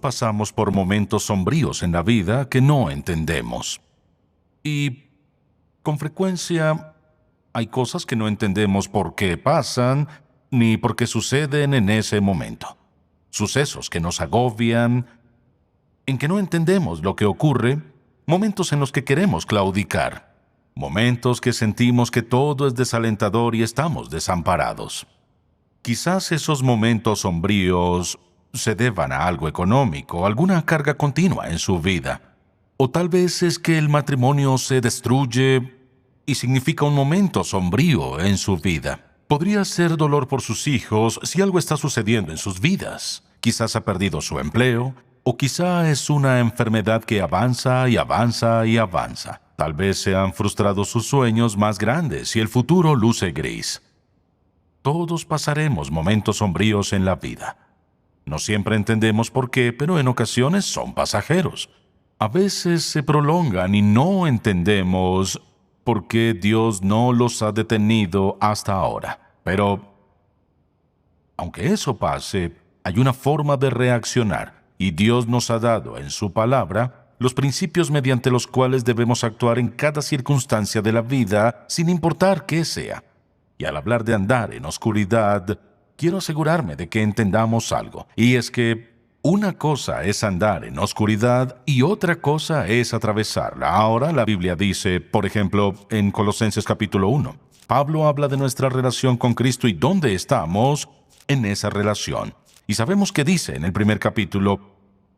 Pasamos por momentos sombríos en la vida que no entendemos. Y con frecuencia hay cosas que no entendemos por qué pasan ni por qué suceden en ese momento. Sucesos que nos agobian, en que no entendemos lo que ocurre, momentos en los que queremos claudicar, momentos que sentimos que todo es desalentador y estamos desamparados. Quizás esos momentos sombríos se deban a algo económico, alguna carga continua en su vida. O tal vez es que el matrimonio se destruye y significa un momento sombrío en su vida. Podría ser dolor por sus hijos si algo está sucediendo en sus vidas. Quizás ha perdido su empleo, o quizá es una enfermedad que avanza y avanza y avanza. Tal vez se han frustrado sus sueños más grandes y el futuro luce gris. Todos pasaremos momentos sombríos en la vida. No siempre entendemos por qué, pero en ocasiones son pasajeros. A veces se prolongan y no entendemos por qué Dios no los ha detenido hasta ahora. Pero, aunque eso pase, hay una forma de reaccionar, y Dios nos ha dado en su palabra los principios mediante los cuales debemos actuar en cada circunstancia de la vida, sin importar qué sea. Y al hablar de andar en oscuridad, quiero asegurarme de que entendamos algo, y es que una cosa es andar en oscuridad y otra cosa es atravesarla. Ahora la Biblia dice, por ejemplo, en Colosenses capítulo 1, Pablo habla de nuestra relación con Cristo y dónde estamos en esa relación. Y sabemos que dice en el primer capítulo,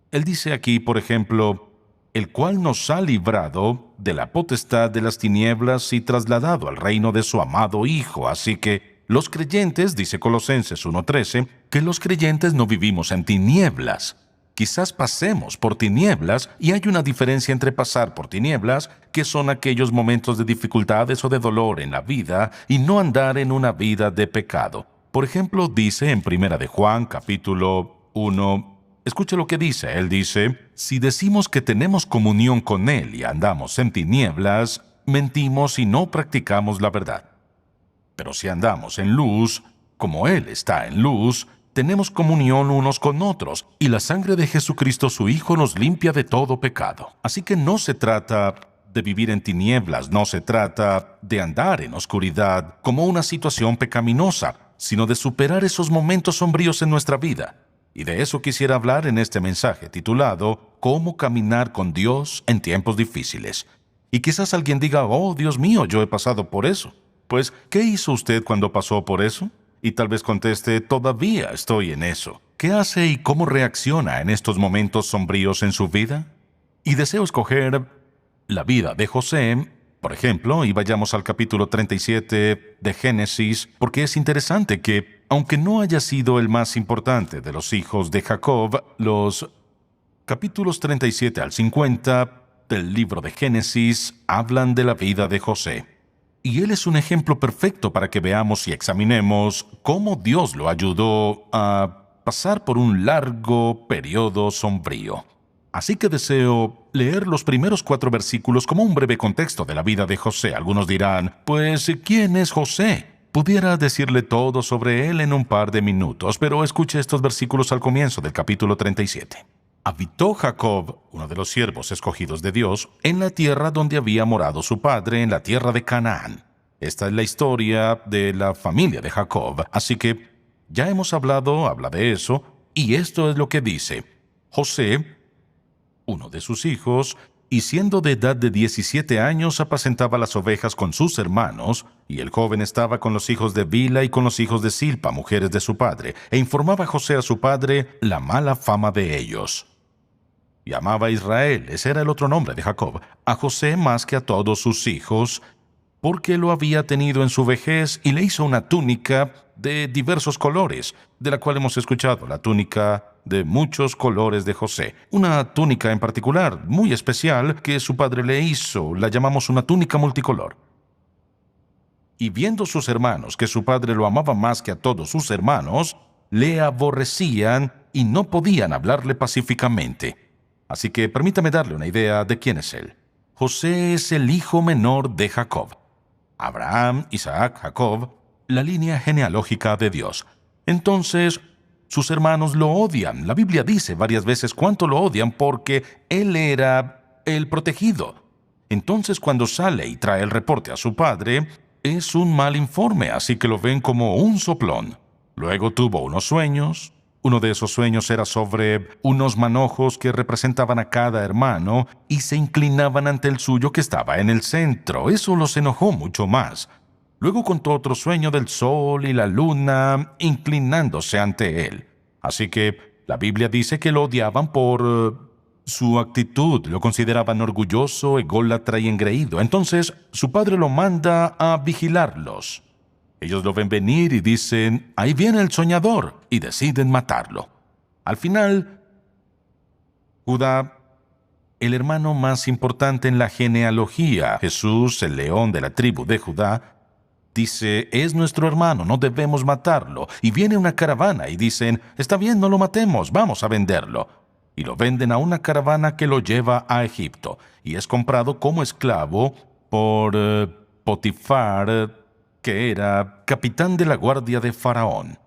él dice aquí, por ejemplo, el cual nos ha librado de la potestad de las tinieblas y trasladado al reino de su amado Hijo. Así que los creyentes, dice Colosenses 1:13, que los creyentes no vivimos en tinieblas. Quizás pasemos por tinieblas, y hay una diferencia entre pasar por tinieblas, que son aquellos momentos de dificultades o de dolor en la vida, y no andar en una vida de pecado. Por ejemplo, dice en Primera de Juan, capítulo 1, escuche lo que dice. Él dice, si decimos que tenemos comunión con Él y andamos en tinieblas, mentimos y no practicamos la verdad. Pero si andamos en luz, como Él está en luz, tenemos comunión unos con otros, y la sangre de Jesucristo su Hijo nos limpia de todo pecado. Así que no se trata de vivir en tinieblas, no se trata de andar en oscuridad como una situación pecaminosa, sino de superar esos momentos sombríos en nuestra vida. Y de eso quisiera hablar en este mensaje titulado Cómo caminar con Dios en tiempos difíciles. Y quizás alguien diga, oh Dios mío, yo he pasado por eso. Pues, ¿qué hizo usted cuando pasó por eso? Y tal vez conteste, todavía estoy en eso. ¿Qué hace y cómo reacciona en estos momentos sombríos en su vida? Y deseo escoger la vida de José, por ejemplo, y vayamos al capítulo 37 de Génesis, porque es interesante que, aunque no haya sido el más importante de los hijos de Jacob, los capítulos 37 al 50 del libro de Génesis hablan de la vida de José. Y él es un ejemplo perfecto para que veamos y examinemos cómo Dios lo ayudó a pasar por un largo periodo sombrío. Así que deseo leer los primeros 4 versículos como un breve contexto de la vida de José. Algunos dirán, pues, ¿quién es José? Pudiera decirle todo sobre él en un par de minutos, pero escuche estos versículos al comienzo del capítulo 37. Habitó Jacob, uno de los siervos escogidos de Dios, en la tierra donde había morado su padre, en la tierra de Canaán. Esta es la historia de la familia de Jacob, así que ya hemos habla de eso, y esto es lo que dice. José, uno de sus hijos, y siendo de edad de 17 años, apacentaba las ovejas con sus hermanos, y el joven estaba con los hijos de Bila y con los hijos de Silpa, mujeres de su padre, e informaba José a su padre la mala fama de ellos. Y amaba a Israel, ese era el otro nombre de Jacob, a José más que a todos sus hijos, porque lo había tenido en su vejez, y le hizo una túnica de diversos colores, de la cual hemos escuchado, la túnica de muchos colores de José. Una túnica en particular, muy especial, que su padre le hizo, la llamamos una túnica multicolor. Y viendo sus hermanos que su padre lo amaba más que a todos sus hermanos, le aborrecían y no podían hablarle pacíficamente. Así que permítame darle una idea de quién es él. José es el hijo menor de Jacob. Abraham, Isaac, Jacob, la línea genealógica de Dios. Entonces, sus hermanos lo odian. La Biblia dice varias veces cuánto lo odian porque él era el protegido. Entonces, cuando sale y trae el reporte a su padre, es un mal informe, así que lo ven como un soplón. Luego tuvo unos sueños. Uno de esos sueños era sobre unos manojos que representaban a cada hermano y se inclinaban ante el suyo que estaba en el centro. Eso los enojó mucho más. Luego contó otro sueño del sol y la luna inclinándose ante él. Así que la Biblia dice que lo odiaban por su actitud, lo consideraban orgulloso, ególatra y engreído. Entonces su padre lo manda a vigilarlos. Ellos lo ven venir y dicen, ahí viene el soñador, y deciden matarlo. Al final, Judá, el hermano más importante en la genealogía, Jesús, el león de la tribu de Judá, dice, es nuestro hermano, no debemos matarlo. Y viene una caravana y dicen, está bien, no lo matemos, vamos a venderlo. Y lo venden a una caravana que lo lleva a Egipto. Y es comprado como esclavo por Potifar, que era capitán de la guardia de Faraón.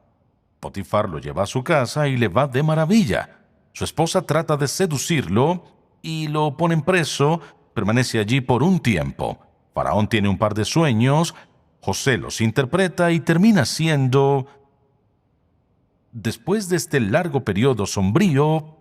Potifar lo lleva a su casa y le va de maravilla. Su esposa trata de seducirlo y lo ponen preso, permanece allí por un tiempo. Faraón tiene un par de sueños, José los interpreta y termina siendo, después de este largo periodo sombrío,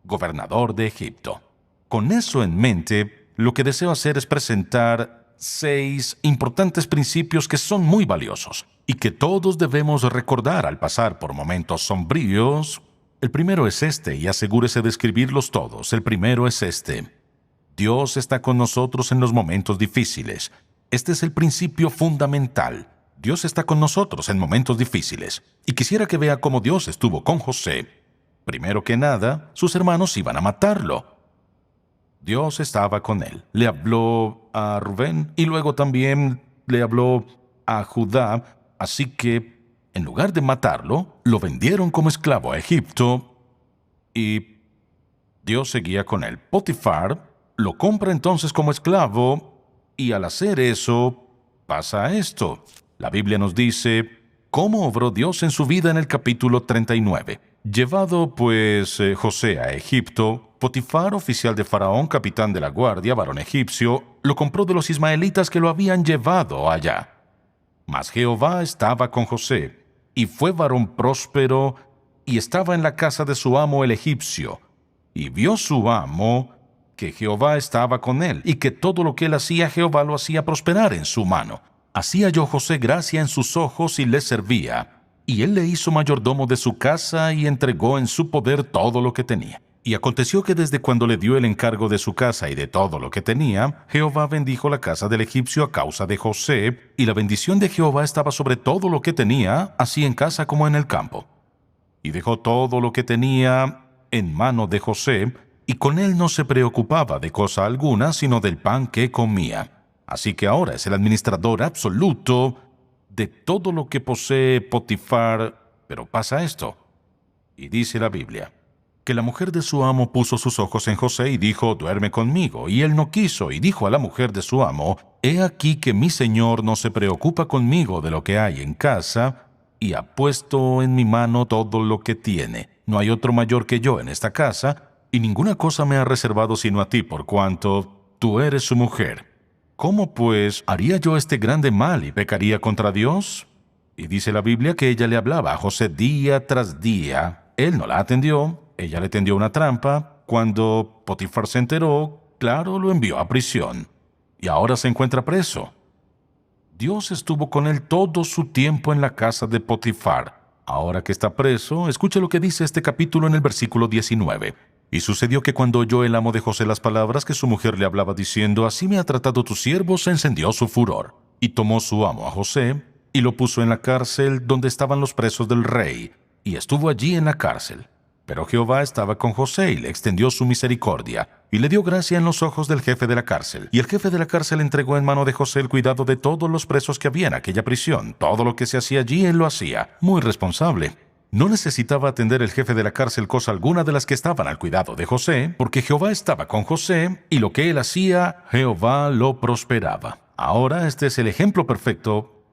gobernador de Egipto. Con eso en mente, lo que deseo hacer es presentar 6 importantes principios que son muy valiosos y que todos debemos recordar al pasar por momentos sombríos. El primero es este, y asegúrese de escribirlos todos. El primero es este: Dios está con nosotros en los momentos difíciles. Este es el principio fundamental. Dios está con nosotros en momentos difíciles. Y quisiera que vea cómo Dios estuvo con José. Primero que nada, sus hermanos iban a matarlo. Dios estaba con él. Le habló a Rubén y luego también le habló a Judá. Así que, en lugar de matarlo, lo vendieron como esclavo a Egipto y Dios seguía con él. Potifar lo compra entonces como esclavo y al hacer eso, pasa esto. La Biblia nos dice cómo obró Dios en su vida en el capítulo 39. Llevado pues José a Egipto, Potifar, oficial de Faraón, capitán de la guardia, varón egipcio, lo compró de los ismaelitas que lo habían llevado allá. Mas Jehová estaba con José, y fue varón próspero, y estaba en la casa de su amo el egipcio. Y vio su amo que Jehová estaba con él, y que todo lo que él hacía, Jehová lo hacía prosperar en su mano. Así halló José gracia en sus ojos y le servía. Y él le hizo mayordomo de su casa y entregó en su poder todo lo que tenía. Y aconteció que desde cuando le dio el encargo de su casa y de todo lo que tenía, Jehová bendijo la casa del egipcio a causa de José, y la bendición de Jehová estaba sobre todo lo que tenía, así en casa como en el campo. Y dejó todo lo que tenía en mano de José, y con él no se preocupaba de cosa alguna, sino del pan que comía. Así que ahora es el administrador absoluto de todo lo que posee Potifar. Pero pasa esto, y dice la Biblia, que la mujer de su amo puso sus ojos en José y dijo, duerme conmigo. Y él no quiso, y dijo a la mujer de su amo, he aquí que mi señor no se preocupa conmigo de lo que hay en casa, y ha puesto en mi mano todo lo que tiene. No hay otro mayor que yo en esta casa, y ninguna cosa me ha reservado sino a ti, por cuanto tú eres su mujer. ¿Cómo pues haría yo este grande mal y pecaría contra Dios? Y dice la Biblia que ella le hablaba a José día tras día. Él no la atendió, ella le tendió una trampa. Cuando Potifar se enteró, claro, lo envió a prisión. Y ahora se encuentra preso. Dios estuvo con él todo su tiempo en la casa de Potifar. Ahora que está preso, escuche lo que dice este capítulo en el versículo 19. Y sucedió que cuando oyó el amo de José las palabras que su mujer le hablaba diciendo, así me ha tratado tu siervo, se encendió su furor. Y tomó su amo a José, y lo puso en la cárcel donde estaban los presos del rey, y estuvo allí en la cárcel. Pero Jehová estaba con José y le extendió su misericordia, y le dio gracia en los ojos del jefe de la cárcel. Y el jefe de la cárcel entregó en mano de José el cuidado de todos los presos que había en aquella prisión. Todo lo que se hacía allí él lo hacía, muy responsable. No necesitaba atender el jefe de la cárcel cosa alguna de las que estaban al cuidado de José, porque Jehová estaba con José, y lo que él hacía, Jehová lo prosperaba. Ahora este es el ejemplo perfecto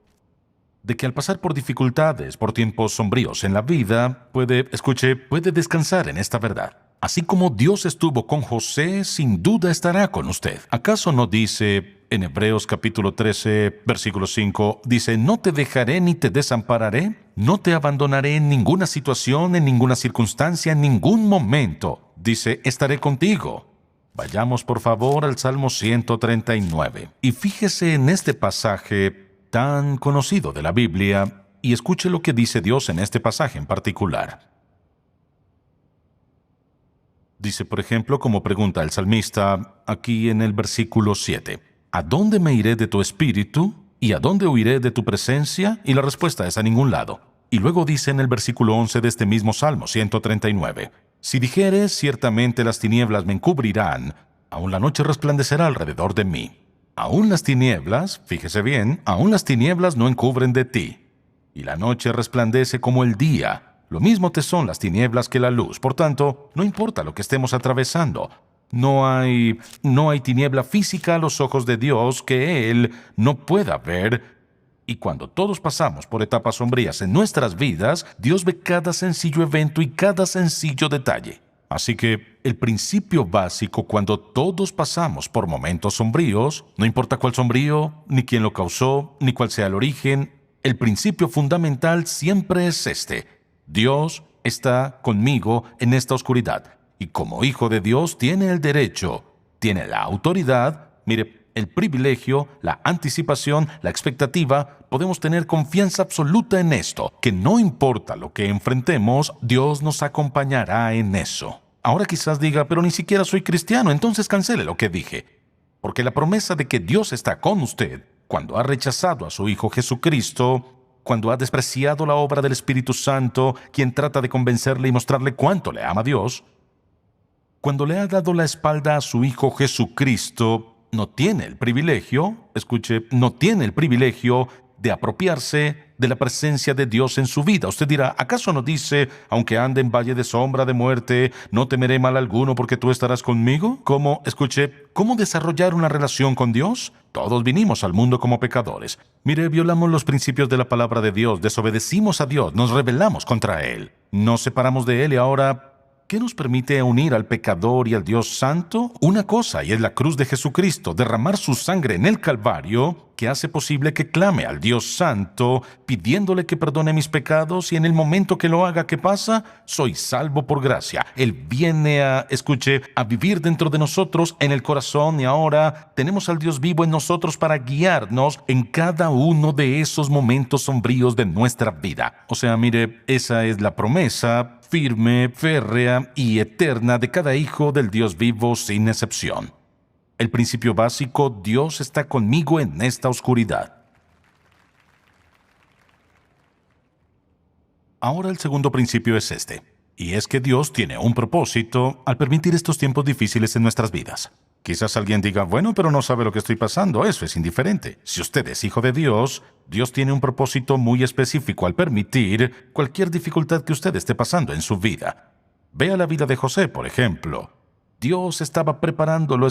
de que al pasar por dificultades, por tiempos sombríos en la vida, puede descansar en esta verdad. Así como Dios estuvo con José, sin duda estará con usted. ¿Acaso no dice en Hebreos capítulo 13, versículo 5, dice, no te dejaré ni te desampararé, no te abandonaré en ninguna situación, en ninguna circunstancia, en ningún momento? Dice, estaré contigo. Vayamos por favor al Salmo 139 y fíjese en este pasaje tan conocido de la Biblia y escuche lo que dice Dios en este pasaje en particular. Dice, por ejemplo, como pregunta el salmista aquí en el versículo 7, ¿a dónde me iré de tu espíritu? ¿Y a dónde huiré de tu presencia? Y la respuesta es a ningún lado. Y luego dice en el versículo 11 de este mismo Salmo 139, si dijeres, ciertamente las tinieblas me encubrirán, aún la noche resplandecerá alrededor de mí. Aún las tinieblas, fíjese bien, aún las tinieblas no encubren de ti. Y la noche resplandece como el día. Lo mismo te son las tinieblas que la luz. Por tanto, no importa lo que estemos atravesando. No hay tiniebla física a los ojos de Dios que Él no pueda ver. Y cuando todos pasamos por etapas sombrías en nuestras vidas, Dios ve cada sencillo evento y cada sencillo detalle. Así que el principio básico cuando todos pasamos por momentos sombríos, no importa cuál sombrío, ni quién lo causó, ni cuál sea el origen, el principio fundamental siempre es este: Dios está conmigo en esta oscuridad. Y como hijo de Dios tiene el derecho, tiene la autoridad, mire, el privilegio, la anticipación, la expectativa, podemos tener confianza absoluta en esto, que no importa lo que enfrentemos, Dios nos acompañará en eso. Ahora quizás diga, pero ni siquiera soy cristiano, entonces cancele lo que dije. Porque la promesa de que Dios está con usted, cuando ha rechazado a su Hijo Jesucristo, cuando ha despreciado la obra del Espíritu Santo, quien trata de convencerle y mostrarle cuánto le ama a Dios, cuando le ha dado la espalda a su Hijo Jesucristo, no tiene el privilegio, escuche, no tiene el privilegio de apropiarse de la presencia de Dios en su vida. Usted dirá, ¿acaso no dice, aunque ande en valle de sombra de muerte, no temeré mal alguno porque tú estarás conmigo? ¿Cómo desarrollar una relación con Dios? Todos vinimos al mundo como pecadores. Mire, violamos los principios de la palabra de Dios, desobedecimos a Dios, nos rebelamos contra Él, nos separamos de Él y ahora, ¿qué nos permite unir al pecador y al Dios Santo? Una cosa, y es la cruz de Jesucristo, derramar su sangre en el Calvario, que hace posible que clame al Dios Santo, pidiéndole que perdone mis pecados, y en el momento que lo haga, ¿qué pasa? Soy salvo por gracia. Él viene a vivir dentro de nosotros, en el corazón, y ahora tenemos al Dios vivo en nosotros para guiarnos en cada uno de esos momentos sombríos de nuestra vida. O sea, mire, esa es la promesa firme, férrea y eterna de cada hijo del Dios vivo sin excepción. El principio básico, Dios está conmigo en esta oscuridad. Ahora el segundo principio es este, y es que Dios tiene un propósito al permitir estos tiempos difíciles en nuestras vidas. Quizás alguien diga, bueno, pero no sabe lo que estoy pasando, eso es indiferente. Si usted es hijo de Dios, Dios tiene un propósito muy específico al permitir cualquier dificultad que usted esté pasando en su vida. Vea la vida de José, por ejemplo. Dios estaba preparándolo,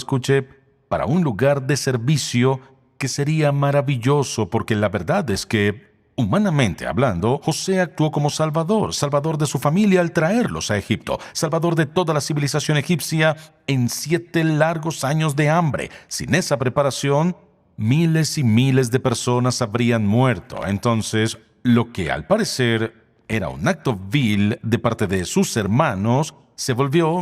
para un lugar de servicio que sería maravilloso, porque la verdad es que, humanamente hablando, José actuó como salvador de su familia al traerlos a Egipto, salvador de toda la civilización egipcia en 7 largos años de hambre. Sin esa preparación, miles y miles de personas habrían muerto. Entonces, lo que al parecer era un acto vil de parte de sus hermanos, se volvió,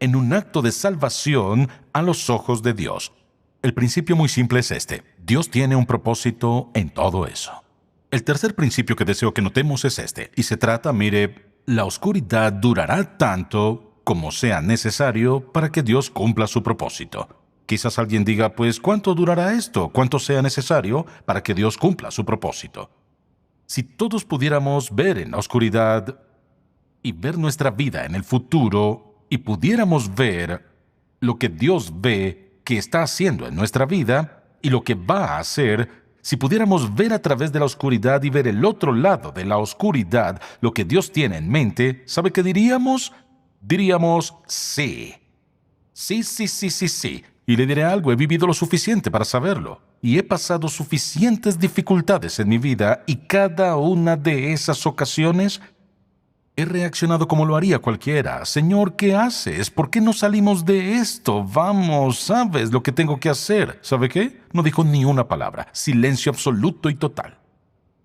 en un acto de salvación a los ojos de Dios. El principio muy simple es este: Dios tiene un propósito en todo eso. El tercer principio que deseo que notemos es este, y se trata, la oscuridad durará tanto como sea necesario para que Dios cumpla su propósito. Quizás alguien diga, pues, ¿cuánto durará esto? ¿Cuánto sea necesario para que Dios cumpla su propósito? Si todos pudiéramos ver en la oscuridad y ver nuestra vida en el futuro y pudiéramos ver lo que Dios ve que está haciendo en nuestra vida y lo que va a hacer, si pudiéramos ver a través de la oscuridad y ver el otro lado de la oscuridad lo que Dios tiene en mente, ¿sabe qué diríamos? Diríamos sí. Sí. Y le diré algo, he vivido lo suficiente para saberlo. y he pasado suficientes dificultades en mi vida y cada una de esas ocasiones he reaccionado como lo haría cualquiera. Señor, ¿qué haces? ¿Por qué no salimos de esto? Vamos, ¿sabes lo que tengo que hacer? ¿Sabe qué? No dijo ni una palabra. Silencio absoluto y total.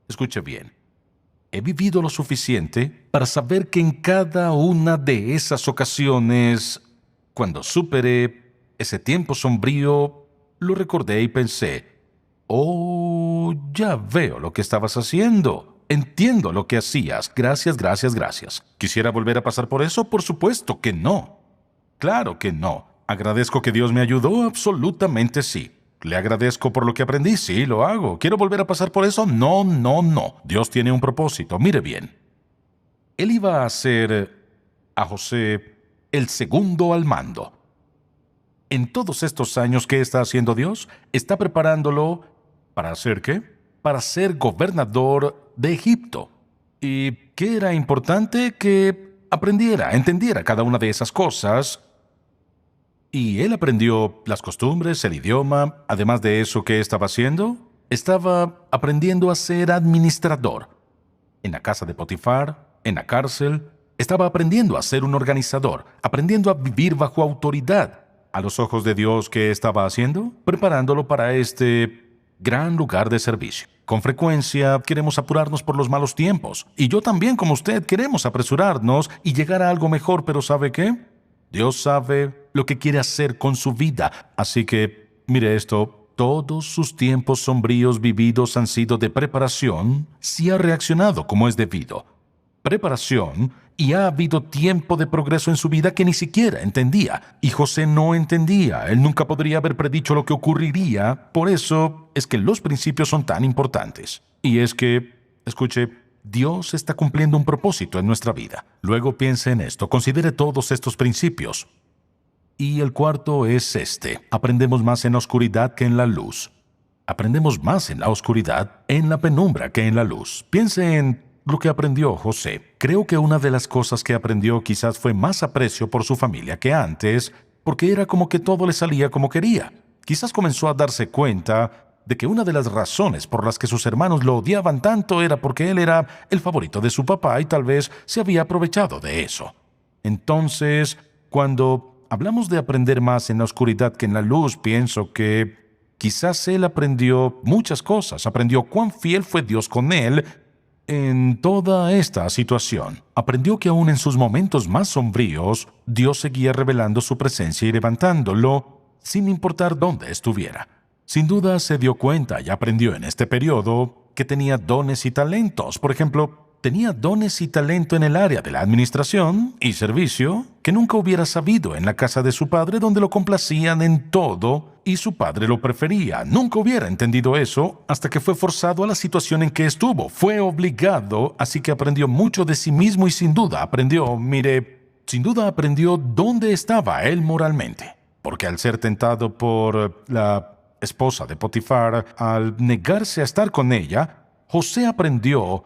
Escuche bien. He vivido lo suficiente para saber que en cada una de esas ocasiones, cuando superé ese tiempo sombrío, lo recordé y pensé, oh, ya veo lo que estabas haciendo. Entiendo lo que hacías. Gracias, gracias, gracias. ¿Quisiera volver a pasar por eso? Por supuesto que no. Claro que no. ¿Agradezco que Dios me ayudó? Absolutamente sí. ¿Le agradezco por lo que aprendí? Sí, lo hago. ¿Quiero volver a pasar por eso? No, no, no. Dios tiene un propósito. Mire bien. Él iba a hacer a José el segundo al mando. En todos estos años, ¿qué está haciendo Dios? Está preparándolo ¿para hacer qué? Para ser gobernador de Egipto. ¿Y qué era importante? Que aprendiera, entendiera cada una de esas cosas. Y él aprendió las costumbres, el idioma. Además de eso, ¿qué estaba haciendo? Estaba aprendiendo a ser administrador. En la casa de Potifar, en la cárcel, estaba aprendiendo a ser un organizador, aprendiendo a vivir bajo autoridad. A los ojos de Dios, ¿qué estaba haciendo? Preparándolo para este gran lugar de servicio. Con frecuencia queremos apurarnos por los malos tiempos. Y yo también, como usted, queremos apresurarnos y llegar a algo mejor, pero ¿sabe qué? Dios sabe lo que quiere hacer con su vida. Así que, mire esto, todos sus tiempos sombríos vividos han sido de preparación si ha reaccionado como es debido. Preparación, y ha habido tiempo de progreso en su vida que ni siquiera entendía. Y José no entendía. Él nunca podría haber predicho lo que ocurriría. Por eso es que los principios son tan importantes. Y es que, escuche, Dios está cumpliendo un propósito en nuestra vida. Luego piense en esto, considere todos estos principios. Y el cuarto es este: aprendemos más en la oscuridad que en la luz. Aprendemos más en la oscuridad, en la penumbra que en la luz. Piense en lo que aprendió José. Creo que una de las cosas que aprendió quizás fue más aprecio por su familia que antes, porque era como que todo le salía como quería. Quizás comenzó a darse cuenta de que una de las razones por las que sus hermanos lo odiaban tanto era porque él era el favorito de su papá y tal vez se había aprovechado de eso. Entonces, cuando hablamos de aprender más en la oscuridad que en la luz, pienso que quizás él aprendió muchas cosas. Aprendió cuán fiel fue Dios con él en toda esta situación. Aprendió que aún en sus momentos más sombríos, Dios seguía revelando su presencia y levantándolo, sin importar dónde estuviera. Sin duda se dio cuenta y aprendió en este periodo que tenía dones y talentos. Por ejemplo, tenía dones y talento en el área de la administración y servicio que nunca hubiera sabido en la casa de su padre, donde lo complacían en todo y su padre lo prefería. Nunca hubiera entendido eso hasta que fue forzado a la situación en que estuvo. Fue obligado, así que aprendió mucho de sí mismo y sin duda aprendió dónde estaba él moralmente. Porque al ser tentado por la esposa de Potifar, al negarse a estar con ella, José aprendió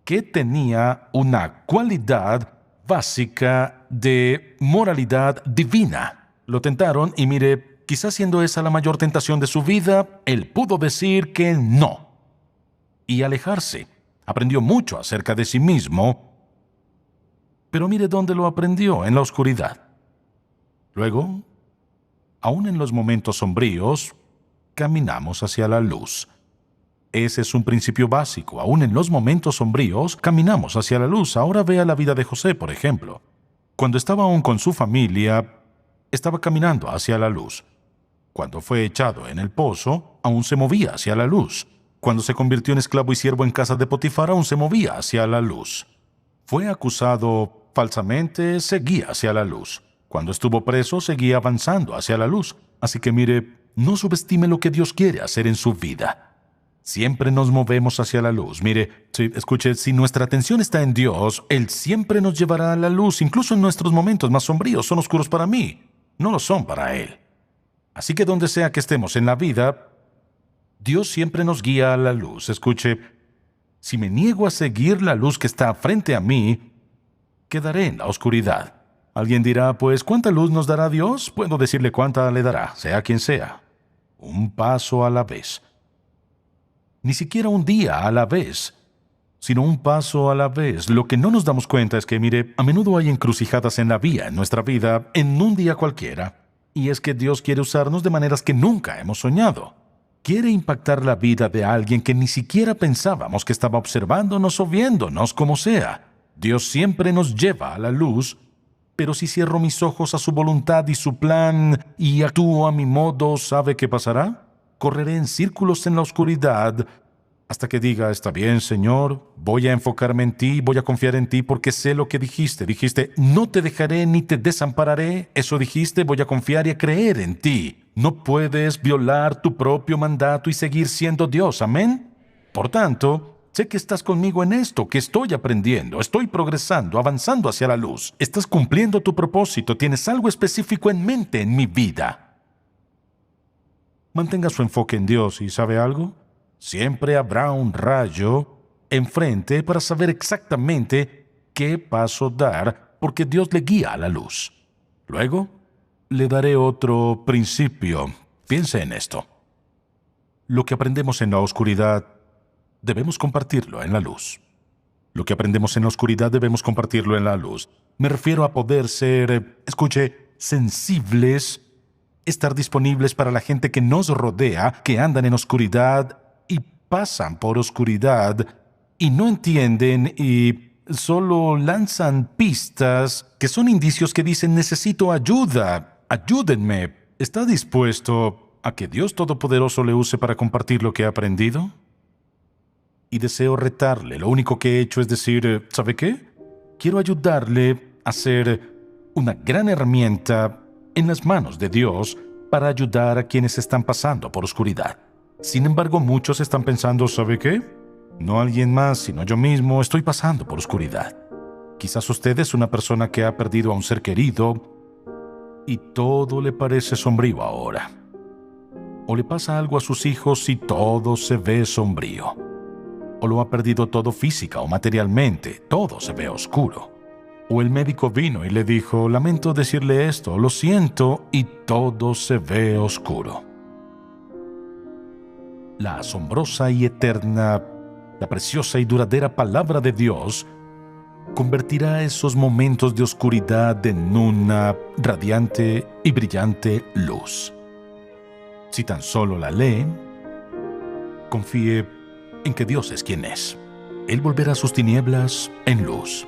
que tenía una cualidad básica de moralidad divina. Lo tentaron y mire, quizás siendo esa la mayor tentación de su vida, él pudo decir que no y alejarse. Aprendió mucho acerca de sí mismo, pero mire dónde lo aprendió: en la oscuridad. Luego, aún en los momentos sombríos, caminamos hacia la luz. Ese es un principio básico. Aún en los momentos sombríos, caminamos hacia la luz. Ahora vea la vida de José, por ejemplo. Cuando estaba aún con su familia, estaba caminando hacia la luz. Cuando fue echado en el pozo, aún se movía hacia la luz. Cuando se convirtió en esclavo y siervo en casa de Potifar, aún se movía hacia la luz. Fue acusado falsamente, seguía hacia la luz. Cuando estuvo preso, seguía avanzando hacia la luz. Así que mire, no subestime lo que Dios quiere hacer en su vida. Siempre nos movemos hacia la luz. Mire, escuche, si nuestra atención está en Dios, Él siempre nos llevará a la luz, incluso en nuestros momentos más sombríos. Son oscuros para mí, no lo son para Él. Así que donde sea que estemos en la vida, Dios siempre nos guía a la luz. Escuche, si me niego a seguir la luz que está frente a mí, quedaré en la oscuridad. Alguien dirá, pues, ¿cuánta luz nos dará Dios? Puedo decirle cuánta le dará, sea quien sea. Un paso a la vez. ni siquiera un día a la vez, sino un paso a la vez. Lo que no nos damos cuenta es que, mire, a menudo hay encrucijadas en la vía, en nuestra vida, en un día cualquiera. Y es que Dios quiere usarnos de maneras que nunca hemos soñado. Quiere impactar la vida de alguien que ni siquiera pensábamos que estaba observándonos o viéndonos, como sea. Dios siempre nos lleva a la luz, pero si cierro mis ojos a su voluntad y su plan y actúo a mi modo, ¿sabe qué pasará? Correré en círculos en la oscuridad hasta que diga, está bien, Señor, voy a enfocarme en ti, voy a confiar en ti porque sé lo que dijiste. Dijiste, no te dejaré ni te desampararé. Eso dijiste, voy a confiar y a creer en ti. No puedes violar tu propio mandato y seguir siendo Dios. Amén. Por tanto, sé que estás conmigo en esto, que estoy aprendiendo, estoy progresando, avanzando hacia la luz. Estás cumpliendo tu propósito, tienes algo específico en mente en mi vida. Mantenga su enfoque en Dios y ¿sabe algo? Siempre habrá un rayo enfrente para saber exactamente qué paso dar, porque Dios le guía a la luz. Luego, le daré otro principio. Piense en esto. Lo que aprendemos en la oscuridad, debemos compartirlo en la luz. Lo que aprendemos en la oscuridad debemos compartirlo en la luz. Me refiero a poder ser, escuche, sensibles, estar disponibles para la gente que nos rodea, que andan en oscuridad y pasan por oscuridad y no entienden y solo lanzan pistas que son indicios que dicen necesito ayuda, ayúdenme. ¿Está dispuesto a que Dios Todopoderoso le use para compartir lo que ha aprendido? Y deseo retarle. Lo único que he hecho es decir, ¿sabe qué? Quiero ayudarle a ser una gran herramienta en las manos de Dios para ayudar a quienes están pasando por oscuridad. Sin embargo, muchos están pensando, ¿sabe qué? No alguien más, sino yo mismo estoy pasando por oscuridad. Quizás usted es una persona que ha perdido a un ser querido y todo le parece sombrío ahora. O le pasa algo a sus hijos y todo se ve sombrío. O lo ha perdido todo física o materialmente, todo se ve oscuro. O el médico vino y le dijo, lamento decirle esto, lo siento, y todo se ve oscuro. La asombrosa y eterna, la preciosa y duradera palabra de Dios convertirá esos momentos de oscuridad en una radiante y brillante luz. Si tan solo la lee, confíe en que Dios es quien es. Él volverá sus tinieblas en luz.